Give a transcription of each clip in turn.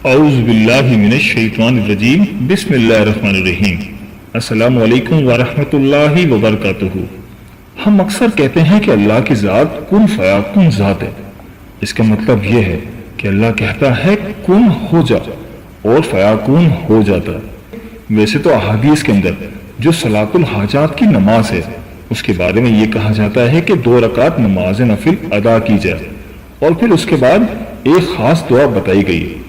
اعوذ باللہ من الشیطان الرجیم بسم اللہ الرحمن الرحیم السلام علیکم ورحمۃ اللہ وبرکاتہ۔ ہم اکثر کہتے ہیں کہ اللہ کی ذات کن فیکون ذات ہے۔ اس کا مطلب یہ ہے کہ اللہ کہتا ہے کن ہو جا اور فیکون ہو جاتا ہے۔ ویسے تو احادیث کے اندر جو صلاۃ الحاجات کی نماز ہے اس کے بارے میں یہ کہا جاتا ہے کہ 2 رکعت نماز نفل ادا کی جائے اور پھر اس کے بعد ایک خاص دعا بتائی گئی ہے۔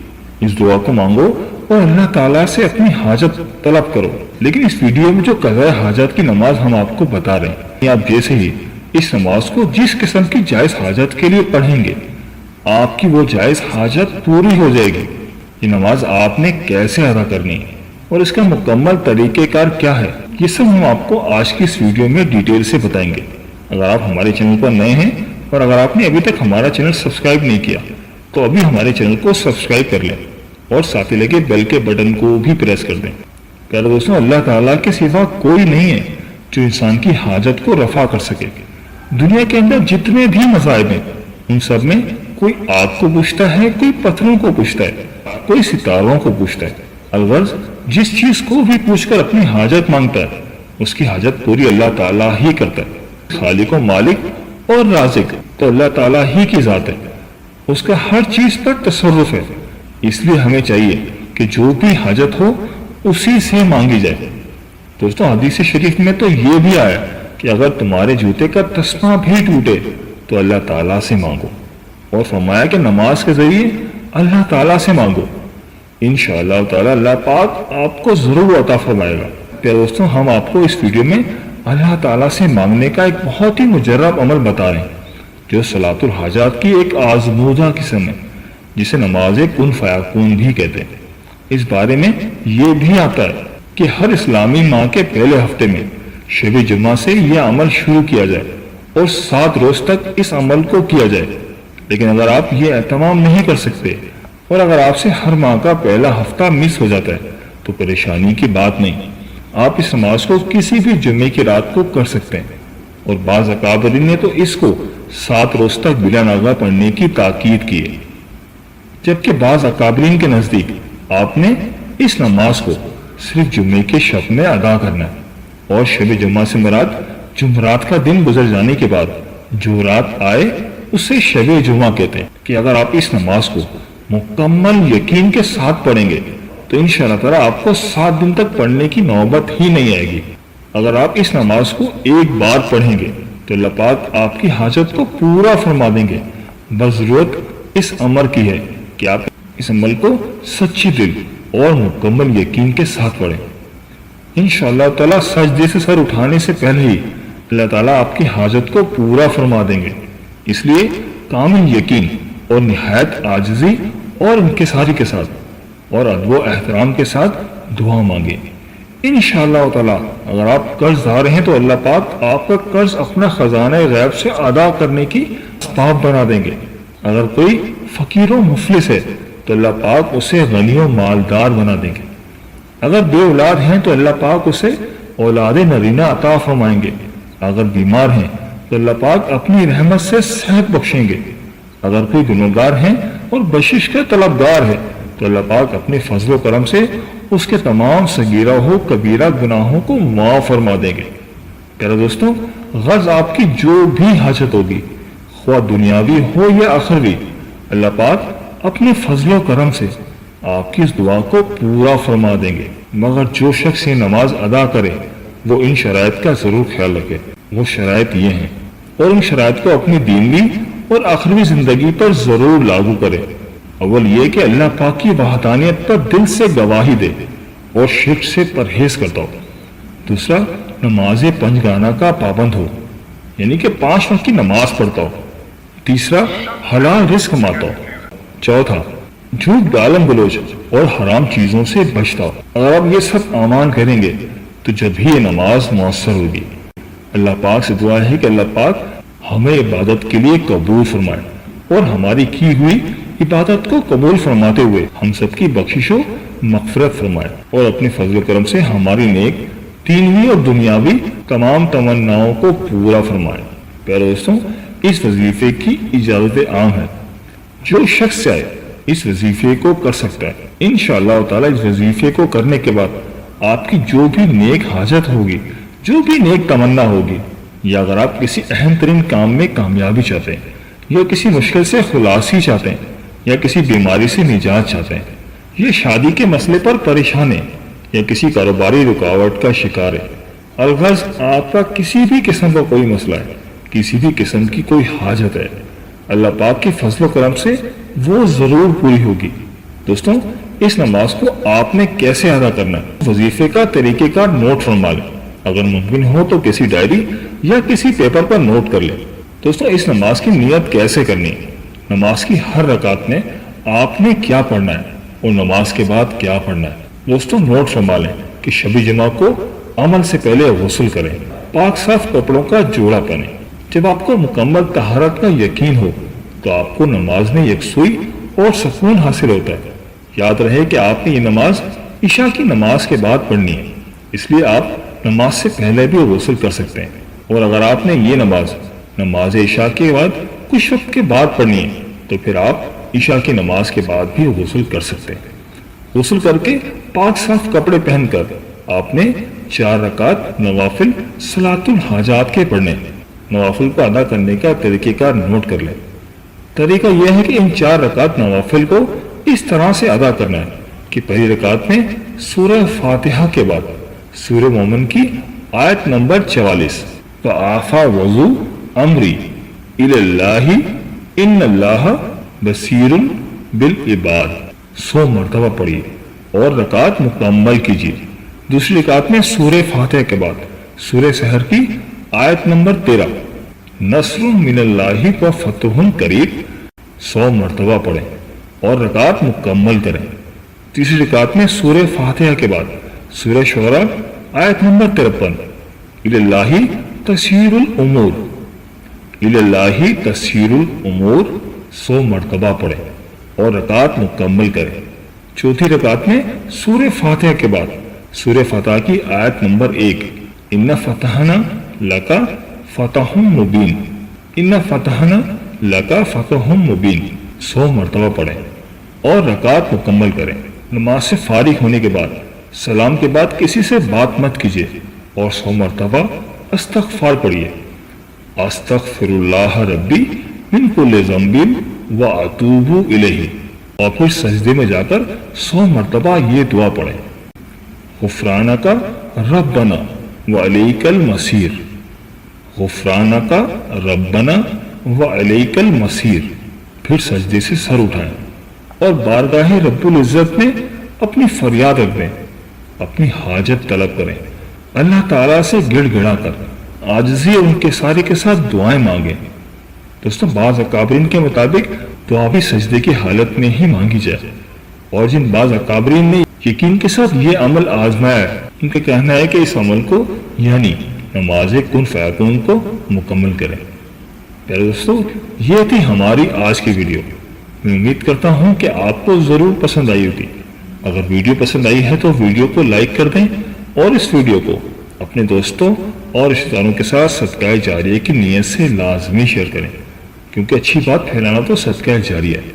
اس دعا کو مانگو اور اللہ تعالیٰ سے اپنی حاجت طلب کرو۔ لیکن اس ویڈیو میں جو قضاء حاجت کی نماز ہم آپ کو بتا رہے ہیں، آپ جیسے ہی اس نماز کو جس قسم کی جائز حاجت کے لیے پڑھیں گے آپ کی وہ جائز حاجت پوری ہو جائے گی۔ یہ نماز آپ نے کیسے ادا کرنی ہے اور اس کا مکمل طریقہ کار کیا ہے، یہ سب ہم آپ کو آج کی اس ویڈیو میں ڈیٹیل سے بتائیں گے۔ اگر آپ ہمارے چینل پر نئے ہیں اور اگر آپ نے ابھی تک ہمارا چینل سبسکرائب نہیں کیا تو ابھی ہمارے چینل کو سبسکرائب کر لیں اور ساتھ ہی لگے بیل کے بٹن کو بھی پریس کر دیں۔ پیارے دوستوں، اللہ تعالیٰ کے سوا کوئی نہیں ہے جو انسان کی حاجت کو رفع کر سکے۔ دنیا کے اندر جتنے بھی مذاہب ہیں ان سب میں کوئی آگ کو پوچھتا ہے، کوئی پتھروں کو پوچھتا ہے، کوئی ستاروں کو پوچھتا ہے۔ الغرض جس چیز کو بھی پوچھ کر اپنی حاجت مانگتا ہے اس کی حاجت پوری اللہ تعالیٰ ہی کرتا ہے۔ خالق و مالک اور رازق تو اللہ تعالیٰ ہی کی ذات ہے، اس کا ہر چیز پر تصرف ہے۔ اس لیے ہمیں چاہیے کہ جو بھی حاجت ہو اسی سے مانگی جائے۔ دوستوں، حدیث شریف میں تو یہ بھی آیا کہ اگر تمہارے جوتے کا تسمہ بھی ٹوٹے تو اللہ تعالیٰ سے مانگو، اور فرمایا کہ نماز کے ذریعے اللہ تعالیٰ سے مانگو، انشاءاللہ تعالیٰ اللہ پاک آپ کو ضرور عطا فرمائے گا۔ پیارے دوستوں، ہم آپ کو اس ویڈیو میں اللہ تعالیٰ سے مانگنے کا ایک بہت ہی مجرب عمل بتا رہے ہیں جو صلاۃ الحاجات کی ایک آزمودہ قسم ہے، جسے نماز کن فیکون بھی کہتے ہیں۔ اس بارے میں یہ بھی آتا ہے کہ ہر اسلامی ماہ کے پہلے ہفتے میں شب جمعہ سے یہ عمل شروع کیا جائے اور 7 روز تک اس عمل کو کیا جائے۔ لیکن اگر آپ یہ اہتمام نہیں کر سکتے اور اگر آپ سے ہر ماہ کا پہلا ہفتہ مس ہو جاتا ہے تو پریشانی کی بات نہیں، آپ اس نماز کو کسی بھی جمعے کی رات کو کر سکتے ہیں۔ اور بعض اکابرین نے تو اس کو 7 روز تک بلا ناغہ پڑھنے کی تاکید کی ہے، جبکہ بعض اکابرین کے نزدیک آپ نے اس نماز کو صرف جمعے کے شب میں ادا کرنا ہے، اور شب جمعہ سے مراد جمعرات کا دن گزر جانے کے بعد جو رات آئے اسے شب جمعہ کہتے ہیں۔ کہ اگر آپ اس نماز کو مکمل یقین کے ساتھ پڑھیں گے تو انشاءاللہ تعالیٰ آپ کو 7 دن تک پڑھنے کی نوبت ہی نہیں آئے گی۔ اگر آپ اس نماز کو ایک بار پڑھیں گے تو اللہ پاک آپ کی حاجت کو پورا فرما دیں گے۔ بس ضرورت اس امر کی ہے کہ آپ اس عمل کو سچی دل اور مکمل یقین کے ساتھ پڑھیں۔ انشاءاللہ تعالیٰ سجدے سے سر اٹھانے سے پہلے ہی اللہ تعالیٰ آپ کی حاجت کو پورا فرما دیں گے۔ اس لیے کامل یقین اور نہایت عاجزی اور انکساری کے ساتھ اور ادب و احترام کے ساتھ دعا مانگیں۔ انشاءاللہ تعالیٰ اگر آپ قرض دار ہیں تو اللہ پاک آپ کا قرض اپنا خزانہ غیب سے ادا کرنے کی اسباب بنا دیں گے۔ اگر کوئی فقیر و مفلس ہے تو اللہ پاک اسے غنی و مالدار بنا دیں گے۔ اگر بے اولاد ہیں تو اللہ پاک اسے اولاد نرینہ عطا فرمائیں گے۔ اگر بیمار ہیں تو اللہ پاک اپنی رحمت سے صحت بخشیں گے۔ اگر کوئی گنہگار ہیں اور بخشش کے طلبگار ہے تو اللہ پاک اپنے فضل و کرم سے اس کے تمام صغیرہ و کبیرہ گناہوں کو معاف فرما دیں گے۔ پیارے دوستوں، غرض آپ کی جو بھی حاجت ہوگی خواہ دنیاوی ہو یا آخروی، اللہ پاک اپنے فضل و کرم سے آپ کی اس دعا کو پورا فرما دیں گے۔ مگر جو شخص یہ نماز ادا کرے وہ ان شرائط کا ضرور خیال رکھے۔ وہ شرائط یہ ہیں اور ان شرائط کو اپنی دینی اور آخروی زندگی پر ضرور لاگو کرے۔ اول یہ کہ اللہ پاک کی وحدانیت پر دل سے گواہی دے اور شرک سے پرہیز کرتا ہو۔ دوسرا، نماز 5 گانا کا پابند ہو، یعنی کہ 5 وقت کی نماز پڑھتا ہو۔ تیسرا، حلال رزق کماتا ہو۔ چوتھا، جھوٹ گالم گلوچ اور حرام چیزوں سے بچتا ہو۔ اگر آپ یہ سب اعمال کریں گے تو جب ہی یہ نماز مؤثر ہوگی۔ اللہ پاک سے دعا ہے کہ اللہ پاک ہمیں عبادت کے لیے قبول فرمائے اور ہماری کی ہوئی عبادت کو قبول فرماتے ہوئے ہم سب کی بخشش و مغفرت فرمائے اور اپنے فضل و کرم سے ہماری نیک دینی اور دنیاوی تمام تمناؤں کو پورا فرمائے۔ پیارے دوستوں، اس وظیفے کی اجازت عام ہے۔ جو شخص چاہے اس وظیفے کو کر سکتا ہے۔ انشاءاللہ تعالی اس وظیفے کو کرنے کے بعد آپ کی جو بھی نیک حاجت ہوگی، جو بھی نیک تمنا ہوگی، یا اگر آپ کسی اہم ترین کام میں کامیابی چاہتے ہیں، یا کسی مشکل سے خلاصی چاہتے ہیں، یا کسی بیماری سے نجات چاہتے ہیں، یا شادی کے مسئلے پر پریشان ہیں، یا کسی کاروباری رکاوٹ کا شکار ہے، الغرض آپ کا کسی بھی قسم کا کوئی مسئلہ ہے، کسی بھی قسم کی کوئی حاجت ہے، اللہ پاک کی فضل و کرم سے وہ ضرور پوری ہوگی۔ دوستوں، اس نماز کو آپ نے کیسے ادا کرنا ہے، وظیفے کا طریقہ کار نوٹ فرما لیں، اگر ممکن ہو تو کسی ڈائری یا کسی پیپر پر نوٹ کر لیں۔ دوستوں، اس نماز کی نیت کیسے کرنی ہے، نماز کی ہر رکعت میں آپ نے کیا پڑھنا ہے اور نماز کے بعد کیا پڑھنا ہے، دوستوں نوٹ فرما لیں کہ شب جمعہ کو عمل سے پہلے غسل کریں، پاک صاف کپڑوں کا جوڑا پہنیں۔ جب آپ کو مکمل طہارت کا یقین ہو تو آپ کو نماز میں یکسوئی اور سکون حاصل ہوتا ہے۔ یاد رہے کہ آپ نے یہ نماز عشاء کی نماز کے بعد پڑھنی ہے، اس لیے آپ نماز سے پہلے بھی غسل کر سکتے ہیں، اور اگر آپ نے یہ نماز عشاء کے بعد کچھ وقت کے بعد پڑھنی ہے تو پھر آپ عشاء کی نماز کے بعد بھی غسل کر سکتے ہیں۔ غسل کر کے پاک صاف کپڑے پہن کر آپ نے 4 رکعت نوافل صلاۃ الحاجات کے پڑھنے۔ نوافل کو ادا کرنے کا طریقہ کار نوٹ کر لیں۔ طریقہ یہ ہے کہ ان 4 رکعت نوافل کو اس طرح سے ادا کرنا ہے کہ پہلی رکعت میں سورہ فاتحہ کے بعد سورہ مومن کی آیت نمبر 44 فَآفَا وَضُو امری الاللہ ان اللہ بصیر بالعباد 100 مرتبہ پڑھیے اور رکعت مکمل کیجیے۔ دوسری رکعت میں سورہ فاتحہ کے بعد سورہ سحر کی آیت نمبر 13 نصر من اللہ و فتح قریب 100 مرتبہ پڑھیں اور رکعت مکمل کریں۔ تیسری رکعت میں سورہ فاتحہ کے بعد سورہ شعراء آیت نمبر 53 الاللہ تسیر الامور الاللہ تسیر الامور 100 مرتبہ پڑھیں اور رکعت مکمل کریں۔ چوتھی رکعت میں سورہ فاتحہ کے بعد سورہ فتح کی آیت نمبر 1 ان فتحنا لکا فتح مبین ان فتحنا لکا فتح مبین 100 مرتبہ پڑھیں اور رکعت مکمل کریں۔ نماز سے فارغ ہونے کے بعد سلام کے بعد کسی سے بات مت کیجیے اور 100 مرتبہ استغفار پڑھیے، استغفر اللہ ربی من کل ذنب واتوب الیہ، اور پھر سجدے میں جا کر 100 مرتبہ یہ دعا پڑھیں غفرانک ربنا وعلیک المصیر، غفرانک ربنا وعلیک المصیر، پھر سجدے سے سر اٹھائیں اور بارگاہ رب العزت میں اپنی فریاد رکھ دیں، اپنی حاجت طلب کریں، اللہ تعالیٰ سے گڑ گڑا کر عاجزی اور ان کے سارے کے ساتھ دعائیں مانگیں۔ دوستوں، بعض اکابرین کے مطابق دعا بھی سجدے کی حالت میں ہی مانگی جائے، اور جن بعض اکابرین نے یقین کے ساتھ یہ عمل آزمایا ہے ان کا کہنا ہے کہ اس عمل کو یعنی نماز کن فیکون کو مکمل کریں۔ پیارے دوستوں، یہ تھی ہماری آج کی ویڈیو۔ میں امید کرتا ہوں کہ آپ کو ضرور پسند آئی ہوگی۔ اگر ویڈیو پسند آئی ہے تو ویڈیو کو لائک کر دیں اور اس ویڈیو کو اپنے دوستوں اور رشتہ داروں کے ساتھ صدقہ جاریہ کی نیت سے لازمی شیئر کریں، کیونکہ اچھی بات پھیلانا تو صدقہ جاریہ ہے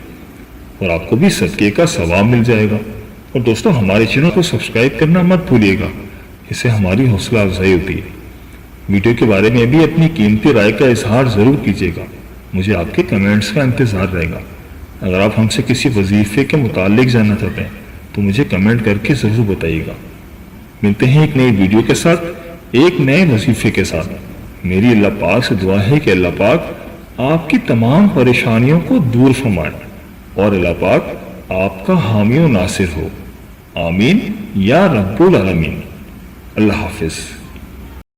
اور آپ کو بھی صدقے کا ثواب مل جائے گا۔ اور دوستوں، ہمارے چینل کو سبسکرائب کرنا مت بھولیے گا، اس سے ہماری حوصلہ افزائی ہوتی ہے۔ ویڈیو کے بارے میں بھی اپنی قیمتی رائے کا اظہار ضرور کیجیے گا، مجھے آپ کے کمنٹس کا انتظار رہے گا۔ اگر آپ ہم سے کسی وظیفے کے متعلق جاننا چاہتے ہیں تو مجھے کمنٹ کر کے ضرور بتائیے گا۔ ملتے ہیں ایک نئی ویڈیو کے ساتھ، ایک نئے وظیفے کے ساتھ۔ میری اللہ پاک سے دعا ہے کہ اللہ پاک آپ کی تمام پریشانیوں کو دور فرمائے اور اللہ پاک آپ کا حامی و ناصر ہو، آمین یا رب العالمین۔ اللہ حافظ۔